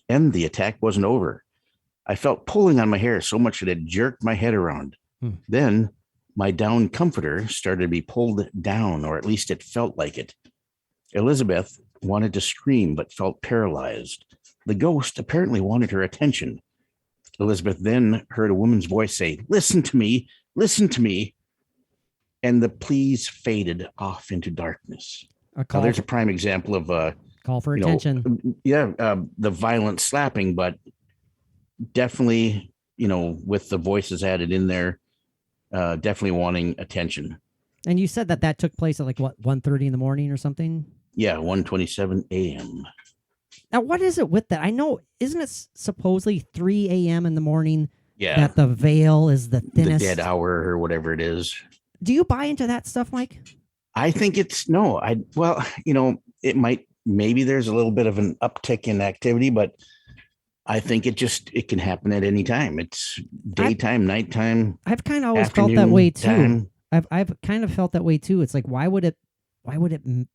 And the attack wasn't over. I felt pulling on my hair so much that it jerked my head around. Then my down comforter started to be pulled down, or at least it felt like it. Elizabeth wanted to scream, but felt paralyzed. The ghost apparently wanted her attention. Elizabeth then heard a woman's voice say, "Listen to me, listen to me." And the pleas faded off into darkness. Now, there's a prime example of call for attention. The violent slapping, but definitely, with the voices added in there, definitely wanting attention. And you said that took place at 1:30 in the morning or something? Yeah, 1:27 a.m. Now, what is it with that? I know, isn't it supposedly 3 a.m. in the morning that the veil is the thinnest? The dead hour or whatever it is. Do you buy into that stuff, Mike? I think it might, maybe there's a little bit of an uptick in activity, but I think it can happen at any time. It's daytime, nighttime. I've kind of always felt that way too. Time. I've kind of felt that way too. It's like, why would it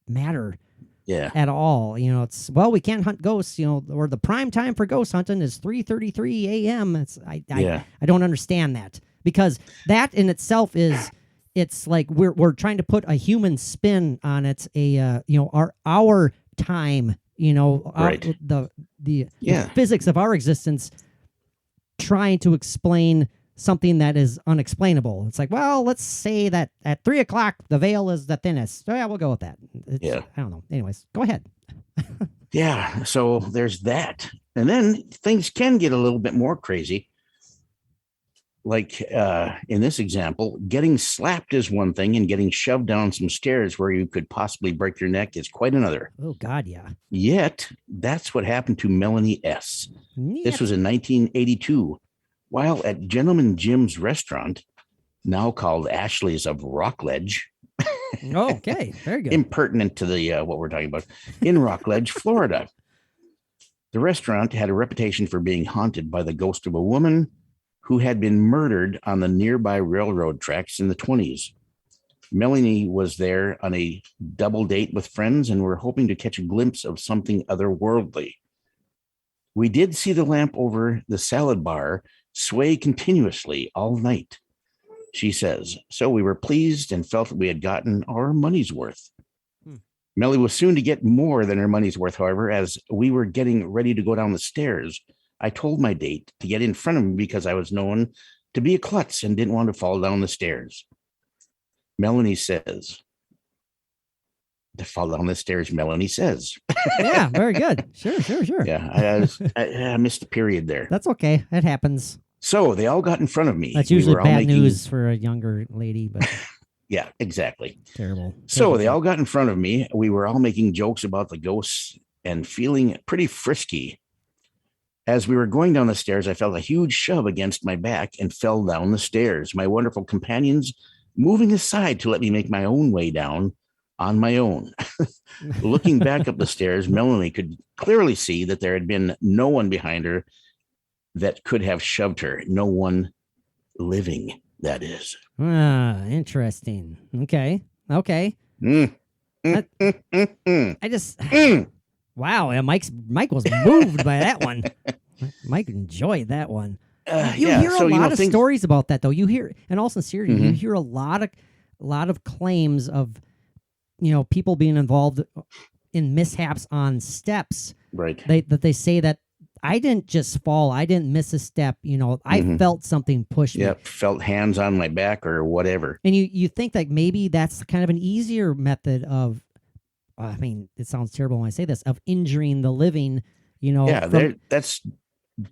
matter? Yeah. At all. We can't hunt ghosts, or the prime time for ghost hunting is 3:33 a.m. I don't understand that, because that in itself it's like we're trying to put a human spin on it, our time, right. The physics of our existence, trying to explain something that is unexplainable. It's like, well, let's say that at 3 o'clock the veil is the thinnest. So, yeah, we'll go with that. I don't know. Anyways, go ahead. Yeah. So there's that, and then things can get a little bit more crazy. Like in this example, getting slapped is one thing, and getting shoved down some stairs where you could possibly break your neck is quite another. Oh, God, yeah. Yet, that's what happened to Melanie S. Yep. This was in 1982. While at Gentleman Jim's restaurant, now called Ashley's of Rockledge, Oh, okay, very good. impertinent to the what we're talking about, in Rockledge, Florida. The restaurant had a reputation for being haunted by the ghost of a woman who had been murdered on the nearby railroad tracks in the 1920s. Melanie was there on a double date with friends and were hoping to catch a glimpse of something otherworldly. We did see the lamp over the salad bar sway continuously all night, she says. So we were pleased and felt that we had gotten our money's worth. Melly was soon to get more than her money's worth, however, as we were getting ready to go down the stairs. I told my date to get in front of me because I was known to be a klutz and didn't want to fall down the stairs. Melanie says, to fall down the stairs, Melanie says. Yeah, very good. Sure. Yeah, I missed a period there. That's okay. It happens. So they all got in front of me. That's usually bad news for a younger lady, but yeah, exactly. Terrible. So they all got in front of me. We were all making jokes about the ghosts and feeling pretty frisky. As we were going down the stairs, I felt a huge shove against my back and fell down the stairs. My wonderful companions moving aside to let me make my own way down on my own. Looking back up the stairs, Melanie could clearly see that there had been no one behind her that could have shoved her. No one living, that is. Interesting. Okay. I just wow. Yeah, Mike was moved by that one. Mike enjoyed that one. You hear a lot of stories about that, though. You hear, in all sincerity, you hear a lot of claims of, people being involved in mishaps on steps. Right. That they say that I didn't just fall. I didn't miss a step. I felt something push me. Yep. Felt hands on my back or whatever. And you think that maybe that's kind of an easier method of, it sounds terrible when I say this, of injuring the living, Yeah, that's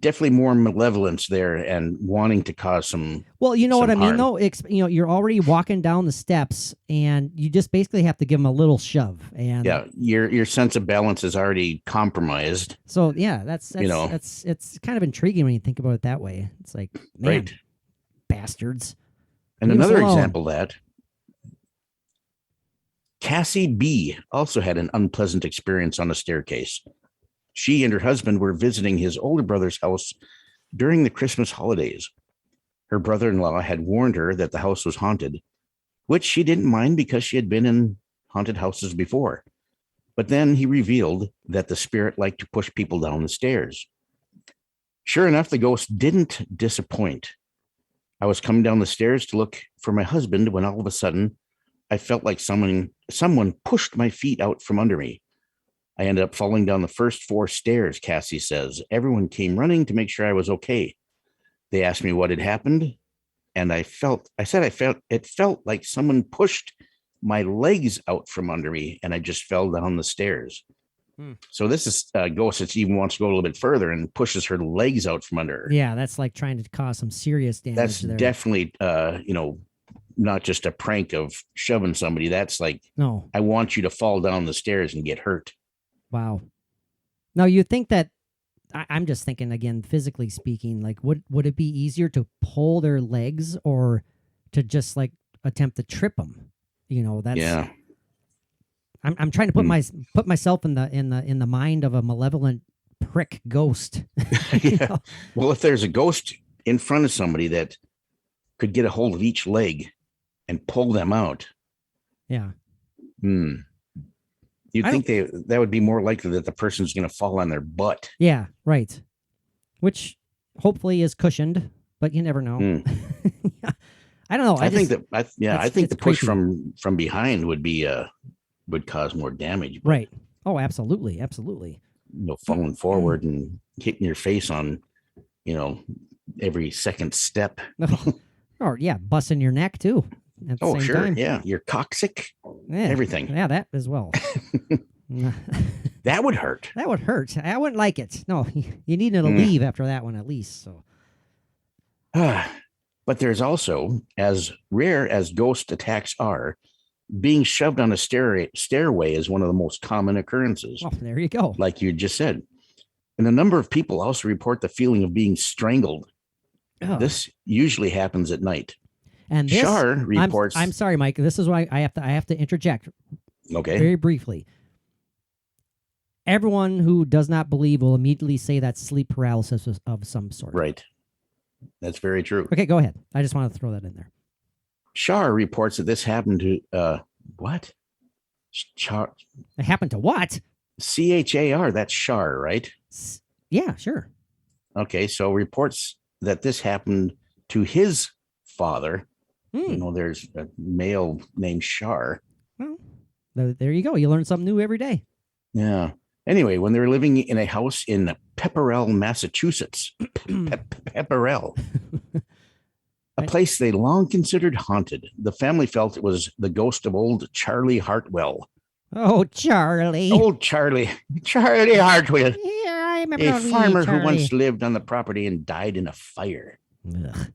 definitely more malevolence there and wanting to cause some. Well, you know what I mean, harm. though. You're already walking down the steps, and you just basically have to give them a little shove. And yeah, your sense of balance is already compromised. So yeah, that's it's kind of intriguing when you think about it that way. It's like, man, right, bastards. And another example of that. Cassie B also had an unpleasant experience on a staircase. She and her husband were visiting his older brother's house during the Christmas holidays. Her brother-in-law had warned her that the house was haunted, which she didn't mind because she had been in haunted houses before. But then he revealed that the spirit liked to push people down the stairs. Sure enough, the ghost didn't disappoint. I was coming down the stairs to look for my husband when all of a sudden I felt like someone pushed my feet out from under me. I ended up falling down the first 4 stairs, Cassie says. Everyone came running to make sure I was okay. They asked me what had happened, and it felt like someone pushed my legs out from under me, and I just fell down the stairs. So this is a ghost that even wants to go a little bit further and pushes her legs out from under her. Yeah, that's like trying to cause some serious damage. That's there. definitely, not just a prank of shoving somebody. That's like, no, I want you to fall down the stairs and get hurt. Wow. Now you think that I'm just thinking again, physically speaking, like would it be easier to pull their legs or to just like attempt to trip them? That's yeah. I'm trying to put myself in the mind of a malevolent prick ghost. Yeah. Well, if there's a ghost in front of somebody that could get a hold of each leg and pull them out. Yeah. You'd think that would be more likely that the person's going to fall on their butt. Yeah, right. Which hopefully is cushioned, but you never know. Yeah. I don't know. I think the push from behind would cause more damage. Right. Oh, absolutely. Falling forward and hitting your face on, every second step. Or busting your neck too. At the same time. Yeah. You're coccyx. Yeah. Everything. Yeah, that as well. That would hurt. That would hurt. I wouldn't like it. No, you needed to leave after that one at least. So. But there's also, as rare as ghost attacks are, being shoved on a stairway is one of the most common occurrences. Oh, there you go. Like you just said. And a number of people also report the feeling of being strangled. Oh. This usually happens at night. And this, Shar reports. I'm sorry, Mike. This is why I have to interject Okay. very briefly. Everyone who does not believe will immediately say that's sleep paralysis of some sort. Right. That's very true. Okay, go ahead. I just want to throw that in there. Shar reports that this happened to what? Char It happened to what? CHAR. That's Shar, right? Yeah, sure. Okay, so reports that this happened to his father. You know, there's a male named Shar. Well, there you go. You learn something new every day. Yeah. Anyway, when they were living in a house in Pepperell, Massachusetts, Pepperell, a place they long considered haunted, the family felt it was the ghost of old Charlie Hartwell. Oh, Charlie. Old Charlie Hartwell. Yeah, I remember A farmer who Charlie. once lived on the property and died in a fire. Ugh.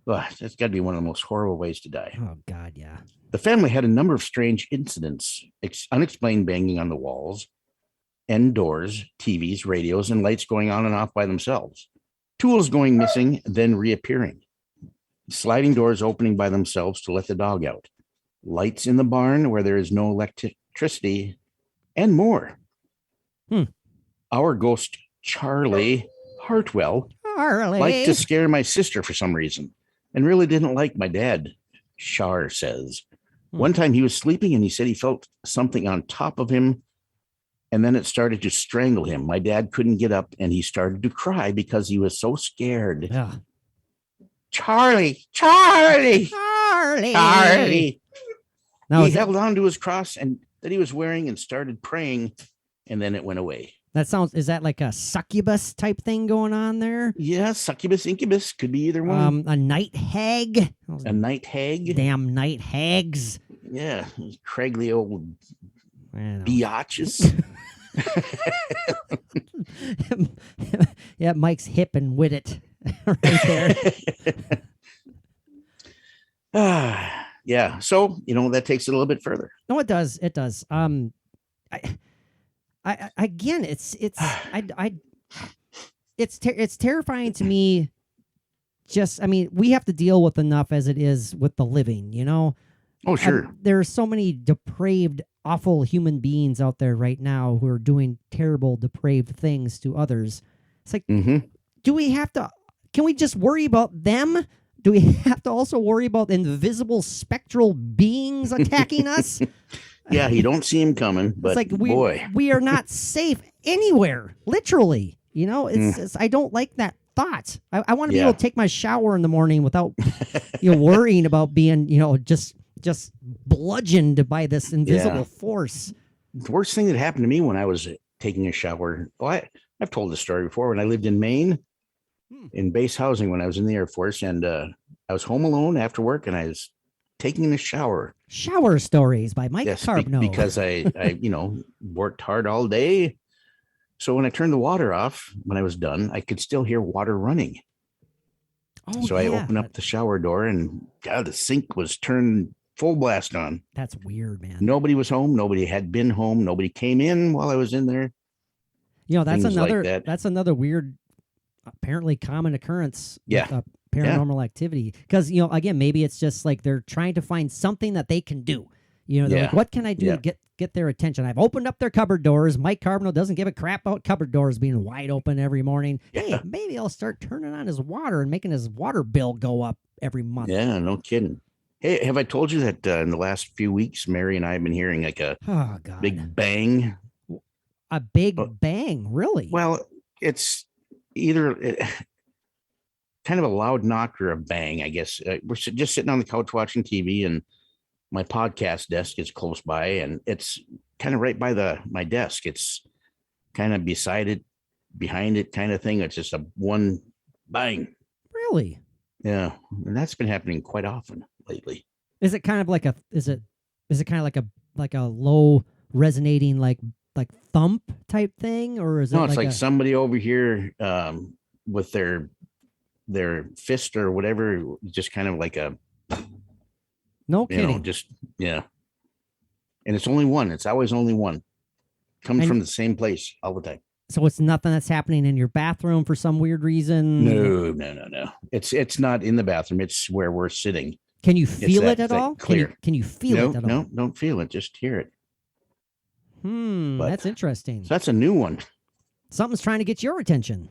Ugh, that's got to be one of the most horrible ways to die. Oh, God, yeah. The family had a number of strange incidents, unexplained banging on the walls, end doors, TVs, radios, and lights going on and off by themselves. Tools going missing, then reappearing. Sliding doors opening by themselves to let the dog out. Lights in the barn where there is no electricity, and more. Our ghost, Charlie Hartwell, Charlie. liked to scare my sister for some reason and really didn't like my dad, Shar says. One time he was sleeping and he said he felt something on top of him and then it started to strangle him. My dad couldn't get up and he started to cry because he was so scared. Ugh. Charlie. Charlie. Now, He held on to his cross and that he was wearing and started praying, and then it went away. is that like a succubus type thing going on there? Yeah, succubus, incubus, could be either one. A night hag. A night hag. Damn night hags. Yeah, craggly old I know. biatches. Yeah, Mike's hip and with it right there. Yeah. So, that takes it a little bit further. No, it does. It does. I again, it's terrifying to me. We have to deal with enough as it is with the living, Oh, sure. There are so many depraved, awful human beings out there right now who are doing terrible, depraved things to others. It's like, do we have to? Can we just worry about them? Do we have to also worry about invisible spectral beings attacking us? Yeah, you don't see him coming, but it's like boy, we are not safe anywhere. Literally, it's I don't like that thought. I want to be able to take my shower in the morning without worrying about being just bludgeoned by this invisible force. The worst thing that happened to me when I was taking a shower. Well, I've told this story before. When I lived in Maine, in base housing, when I was in the Air Force, and I was home alone after work, and I was taking a shower. Shower stories by Mike Yes, Carbno. because I worked hard all day. So when I turned the water off, when I was done, I could still hear water running. Oh, So I opened up the shower door, and God, the sink was turned full blast on. That's weird, man. Nobody was home. Nobody had been home. Nobody came in while I was in there. That's Things like another that. that's another weird, apparently common occurrence. Yeah. With, paranormal activity, because again, maybe it's just like they're trying to find something that they can do. They're like, what can I do to get their attention? I've opened up their cupboard doors. Mike Carbno doesn't give a crap about cupboard doors being wide open every morning. Hey, maybe I'll start turning on his water and making his water bill go up every month. Yeah, no kidding. Hey, have I told you that in the last few weeks, Mary and I have been hearing like a big bang? A big bang, really? Well, it's either kind of a loud knock or a bang, I guess. We're just sitting on the couch watching TV, and my podcast desk is close by, and it's kind of right by my desk. It's kind of beside it, behind it kind of thing. It's just a one bang. Really? Yeah, and that's been happening quite often lately. Is it kind of like is it kind of like a low resonating like thump type thing, or is it? No, it's like somebody over here with their fist or whatever, just kind of like a no kidding. And it's only one. It's always only one. Comes from the same place all the time. So it's nothing that's happening in your bathroom for some weird reason. No. It's not in the bathroom. It's where we're sitting. Can you feel it at that all? clear. Can you feel it at all? No, don't feel it. Just hear it. But- That's interesting. So that's a new one. Something's trying to get your attention.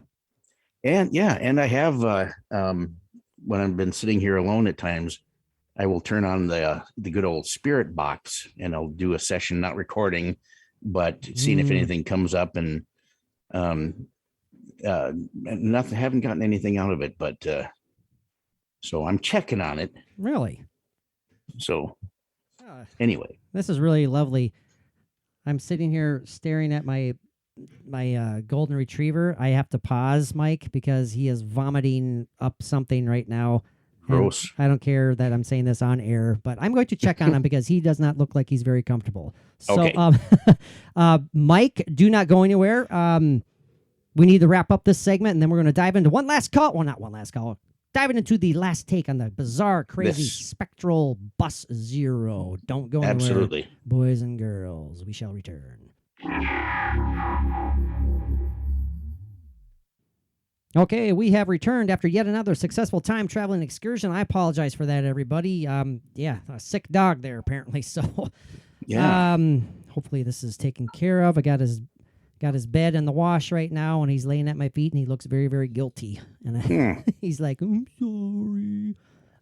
And I have when I've been sitting here alone at times, I will turn on the good old spirit box and I'll do a session, not recording, but seeing if anything comes up, and nothing, haven't gotten anything out of it, but so I'm checking on it. Really? So anyway, This is really lovely. I'm sitting here staring at my golden retriever. I have to pause, Mike, because he is vomiting up something right now. And gross. I don't care that I'm saying this on air, but I'm going to check on him because he does not look like he's very comfortable. So, Okay. Mike, do not go anywhere. We need to wrap up this segment, and then we're going to dive into one last call. Well, not one last call. Diving into the last take on the bizarre, crazy, spectral Bus Zero. Don't go anywhere. Absolutely. Boys and girls, we shall return. Okay, we have returned after yet another successful time traveling excursion. I apologize for that, everybody. Yeah, a sick dog there apparently. So, Yeah. hopefully this is taken care of. I got his bed in the wash right now, and he's laying at my feet, and he looks very, very guilty. And he's like, "I'm sorry."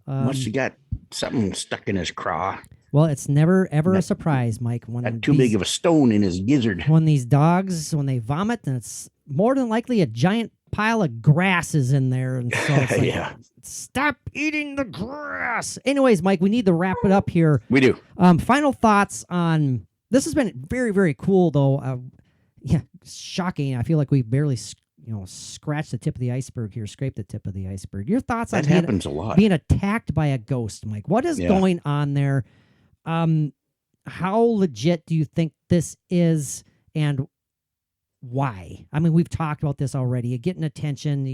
Must have got something stuck in his craw. Well, it's never ever a surprise, Mike. When Got too big of a stone in his gizzard. when these dogs, when they vomit, then it's more than likely a giant pile of grass is in there, and so it's like, Yeah. stop eating the grass. Anyways, Mike, we need to wrap it up here. We do. Final thoughts on this has been very, very cool, though. Yeah, shocking. I feel like we barely, scratched the tip of the iceberg here, scraped the tip of the iceberg. Your thoughts on That happens a lot. being attacked by a ghost, Mike? What is going on there? How legit do you think this is, and why? I mean, we've talked about this already. Getting attention,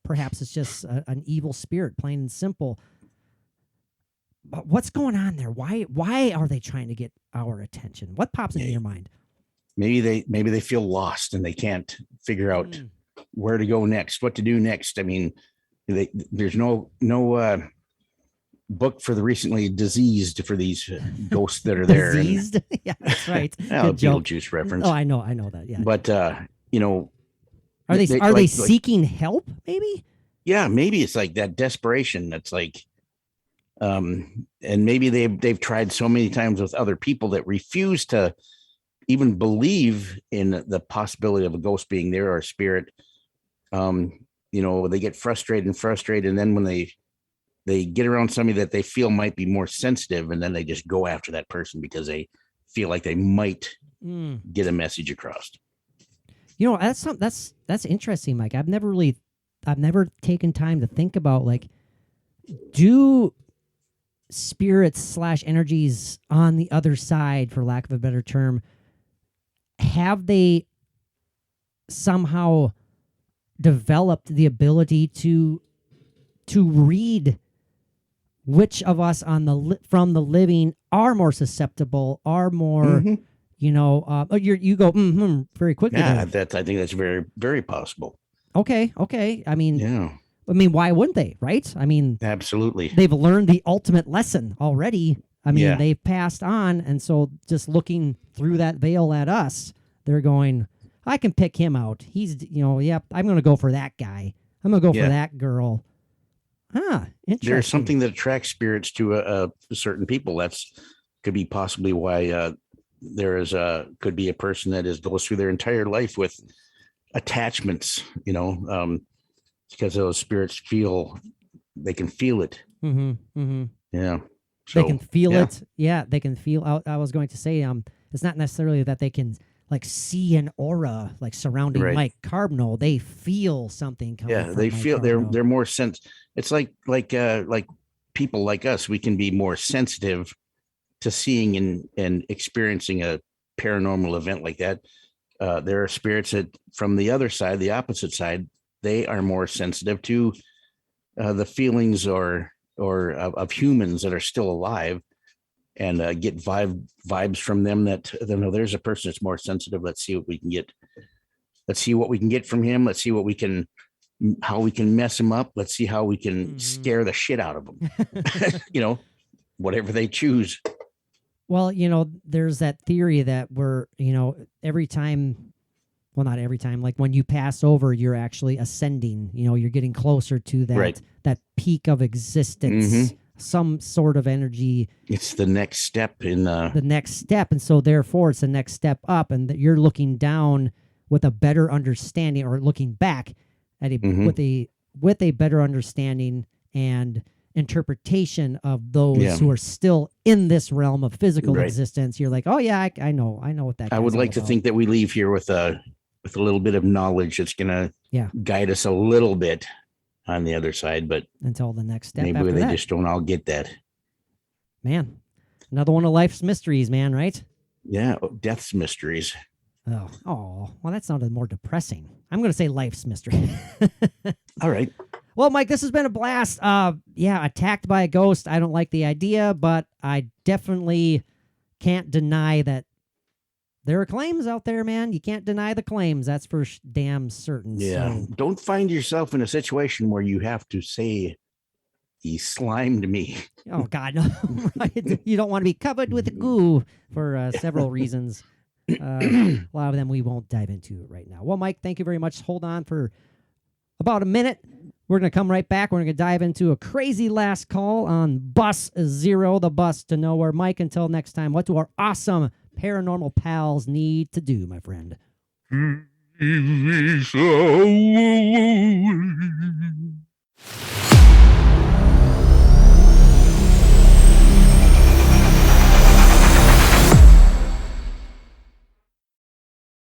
perhaps it's just an evil spirit, plain and simple. But what's going on there? Why are they trying to get our attention? What pops into your mind? Maybe they feel lost and they can't figure out where to go next, what to do next. I mean, there's no book for the recently diseased for these ghosts that are there. Diseased? Yeah, that's right. And, Good joke. Beetlejuice reference. Oh, I know that. Yeah. But are they seeking help? Maybe. Yeah, maybe it's like that desperation. That's like, and maybe they've tried so many times with other people that refuse to even believe in the possibility of a ghost being there or a spirit. They get frustrated, and then when they get around somebody that they feel might be more sensitive, and then they just go after that person because they feel like they might get a message across. That's interesting, Mike. I've never taken time to think about, like, do spirits / energies on the other side, for lack of a better term, have they somehow developed the ability to read which of us from the living are more susceptible, are more, you go very quickly. Yeah, I think that's very, very possible. Okay. I mean, why wouldn't they? Right? I mean, absolutely. They've learned the ultimate lesson already. I mean, they've passed on, and so just looking through that veil at us, they're going, I can pick him out. He's, I'm going to go for that guy. I'm going to go for that girl. Interesting. There's something that attracts spirits to a certain people. That's could be possibly why could be a person that goes through their entire life with attachments, because those spirits they can feel it. Yeah. So, they can feel it. Yeah, they can feel. I was going to say, it's not necessarily that they can like see an aura like surrounding Mike Carbno. They feel something coming. Yeah, from they Mike feel Carbno. they're more It's like people like us. We can be more sensitive to seeing and experiencing a paranormal event like that. There are spirits that from the other side, the opposite side, they are more sensitive to the feelings or of humans that are still alive, and get vibes from them that there's a person that's more sensitive. Let's see what we can get. Let's see what we can get from him. Let's see how we can mess him up. Let's see how we can scare the shit out of him. whatever they choose. Well, there's that theory that every time, well, not every time, like when you pass over, you're actually ascending, you're getting closer to that, Right. that peak of existence, some sort of energy. It's the next step in The next step. And so therefore it's the next step up, and that you're looking down with a better understanding, or looking back at with a better understanding and interpretation of those who are still in this realm of physical existence. You're like, oh yeah, I know what that. I would like to about. think that we leave here with a little bit of knowledge that's gonna guide us a little bit on the other side, but until the next step. Maybe they just don't all get that. Man, another one of life's mysteries, man, right? Yeah, death's mysteries. Oh, well, that sounded more depressing. I'm going to say life's mystery. All right. Well, Mike, this has been a blast. Attacked by a ghost. I don't like the idea, but I definitely can't deny that there are claims out there, man. You can't deny the claims. That's for damn certain. Yeah. So, don't find yourself in a situation where you have to say, he slimed me. Oh, God, no. Right? You don't want to be covered with goo for several reasons. A lot of them we won't dive into right now. Well, Mike, thank you very much. Hold on for about a minute. We're going to come right back. We're going to dive into a crazy last call on Bus Zero, the bus to nowhere. Mike, until next time, what do our awesome paranormal pals need to do, my friend? Peace out.